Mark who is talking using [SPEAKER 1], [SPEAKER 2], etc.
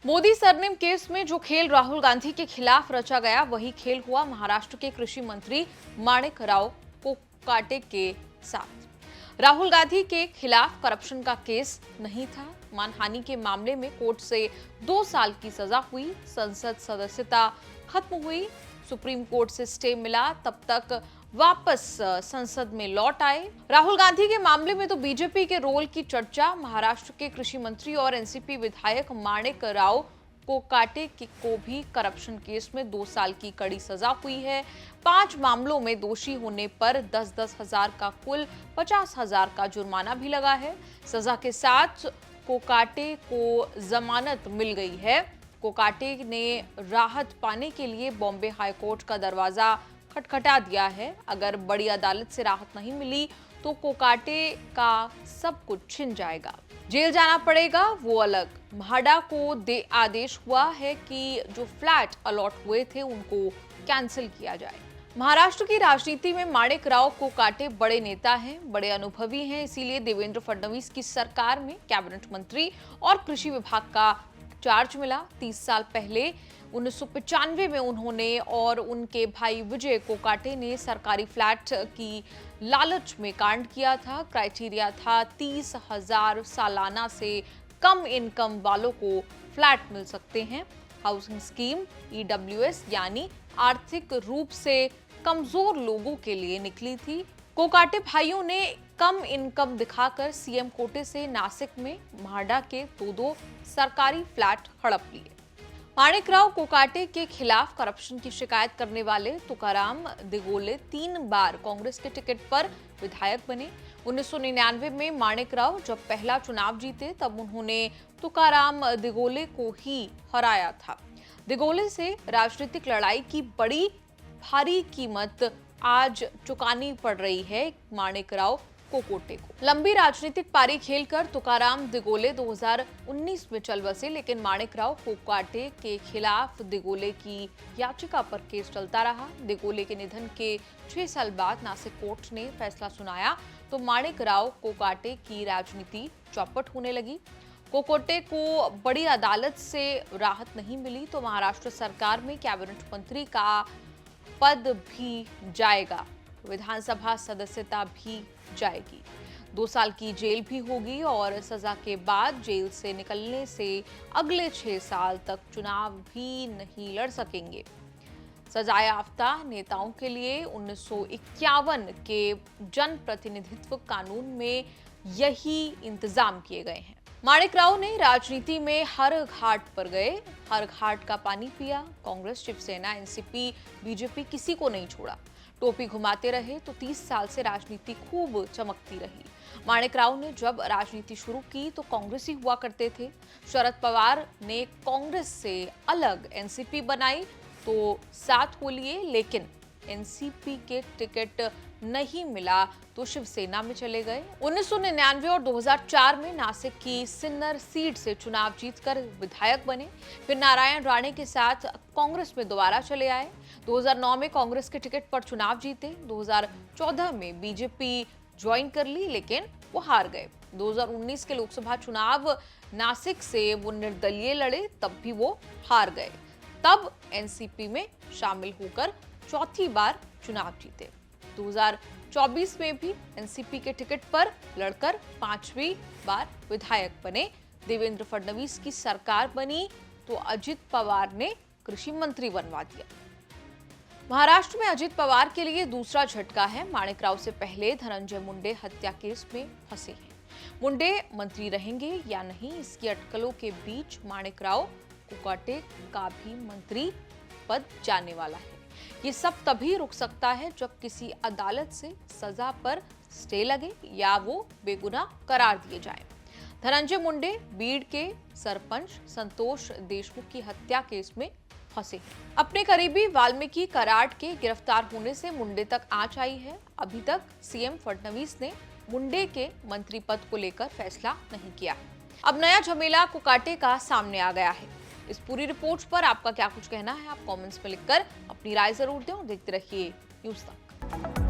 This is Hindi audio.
[SPEAKER 1] मोदी सरनेम केस में जो खेल राहुल गांधी के खिलाफ रचा गया वही खेल हुआ महाराष्ट्र के कृषि मंत्री माणिकराव कोकाटे के साथ। राहुल गांधी के खिलाफ करप्शन का केस नहीं था। मानहानि के मामले में कोर्ट से 2 साल की सजा हुई। संसद सदस्यता खत्म हुई। सुप्रीम कोर्ट से स्टे मिला, तब तक वापस संसद में लौट आए। राहुल गांधी के मामले में तो बीजेपी के रोल की चर्चा। महाराष्ट्र के कृषि मंत्री और एनसीपी विधायक माणिकराव कोकाटे को भी करप्शन केस में 2 साल की कड़ी सजा हुई है। 5 मामलों में दोषी होने पर 10-10 हजार का कुल 50 हजार का जुर्माना भी लगा है। सजा के साथ कोकाटे को जमानत मिल गई है। कोकाटे ने राहत पाने के लिए बॉम्बे हाईकोर्ट का दरवाजा खटखटा दिया है। अगर बड़ी अदालत से राहत नहीं मिली तो कोकाटे का सब कुछ छिन जाएगा, जेल जाना पड़ेगा, वो अलग। म्हाडा को आदेश हुआ है कि जो फ्लैट अलॉट हुए थे उनको कैंसिल किया जाए। महाराष्ट्र की राजनीति में माणिकराव कोकाटे बड़े नेता हैं, बड़े अनुभवी हैं, इसीलिए देवेंद्र फडणवीस की सरकार में कैबिनेट मंत्री और कृषि विभाग का चार्ज मिला। 30 साल पहले 1995 में उन्होंने और उनके भाई विजय कोकाटे ने सरकारी फ्लैट की लालच में कांड किया था। क्राइटेरिया था 30,000 सालाना से कम इनकम वालों को फ्लैट मिल सकते हैं। हाउसिंग स्कीम EWS यानी आर्थिक रूप से कमजोर लोगों के लिए निकली थी। कोकाटे भाइयों ने कम इनकम दिखाकर सीएम कोटे से नासिक में म्हाडा के 2 सरकारी फ्लैट हड़प लिए। माणिकराव कोकाटे के खिलाफ करप्शन की शिकायत करने वाले तुकाराम दिगोले 3 बार कांग्रेस के टिकट पर विधायक बने। 1999 में माणिकराव जब पहला चुनाव जीते तब उन्होंने तुकाराम दिगोले को ही हराया था। दिगोले से राजनीतिक लड़ाई की बड़ी भारी कीमत आज चुकानी पड़ रही है माणिकराव कोकोटे को। लंबी राजनीतिक पारी खेलकर तुकाराम दिगोले 2019 में चल बसे, लेकिन माणिकराव कोकाटे के खिलाफ दिगोले की याचिका पर केस चलता रहा। दिगोले के निधन के 6 साल बाद नासिक कोर्ट ने फैसला सुनाया तो माणिकराव कोकाटे की राजनीति चौपट होने लगी। कोकोटे को बड़ी अदालत से राहत नहीं मिली तो महाराष्ट्र सरकार में कैबिनेट मंत्री का पद भी जाएगा, विधानसभा सदस्यता भी जाएगी, 2 साल की जेल भी होगी और सजा के बाद जेल से निकलने से अगले 6 साल तक चुनाव भी नहीं लड़ सकेंगे। सजायाफ्ता नेताओं के लिए 1951 के जन प्रतिनिधित्व कानून में यही इंतजाम किए गए हैं। माणिकराव ने राजनीति में हर घाट पर गए, हर घाट का पानी पिया। कांग्रेस, शिवसेना, एनसीपी, बीजेपी किसी को नहीं छोड़ा। टोपी घुमाते रहे तो 30 साल से राजनीति खूब चमकती रही। माणिकराव ने जब राजनीति शुरू की तो कांग्रेसी हुआ करते थे। शरद पवार ने कांग्रेस से अलग एनसीपी बनाई तो साथ हो लिए, लेकिन एनसीपी के टिकट नहीं मिला तो शिवसेना में चले गए। 1999 और 2004 में नासिक की सिन्नर सीट से चुनाव जीतकर विधायक बने। फिर नारायण राणे के साथ कांग्रेस में दोबारा चले आए। 2009 में कांग्रेस के टिकट पर चुनाव जीते। 2014 में बीजेपी ज्वाइन कर ली, लेकिन वो हार गए। 2019 के लोकसभा चुनाव नासिक से वो निर्दलीय लड़े, तब भी वो हार गए। तब एनसीपी में शामिल होकर चौथी बार चुनाव जीते। 2024 में भी एनसीपी के टिकट पर लड़कर 5वीं बार विधायक बने। देवेंद्र फडणवीस की सरकार बनी तो अजित पवार ने कृषि मंत्री बनवा दिया। महाराष्ट्र में अजित पवार के लिए दूसरा झटका है। माणिकराव से पहले धनंजय मुंडे हत्या केस में फंसे हैं। मुंडे मंत्री रहेंगे या नहीं, इसकी अटकलों के बीच माणिकराव कोकाटे का भी मंत्री पद जाने वाला है। ये सब तभी रुक सकता है जब किसी अदालत से सजा पर स्टे लगे या वो बेगुनाह करार दिए जाए। धनंजय मुंडे बीड़ के सरपंच संतोष देशमुख की हत्या केस में फंसे हैं। अपने करीबी वाल्मीकि कराड के गिरफ्तार होने से मुंडे तक आंच आई है। अभी तक सीएम फडणवीस ने मुंडे के मंत्री पद को लेकर फैसला नहीं किया। अब नया झमेला कोकाटे का सामने आ गया है। इस पूरी रिपोर्ट पर आपका क्या कुछ कहना है, आप कमेंट्स में लिखकर अपनी राय जरूर दें और देखते रहिए न्यूज़ तक।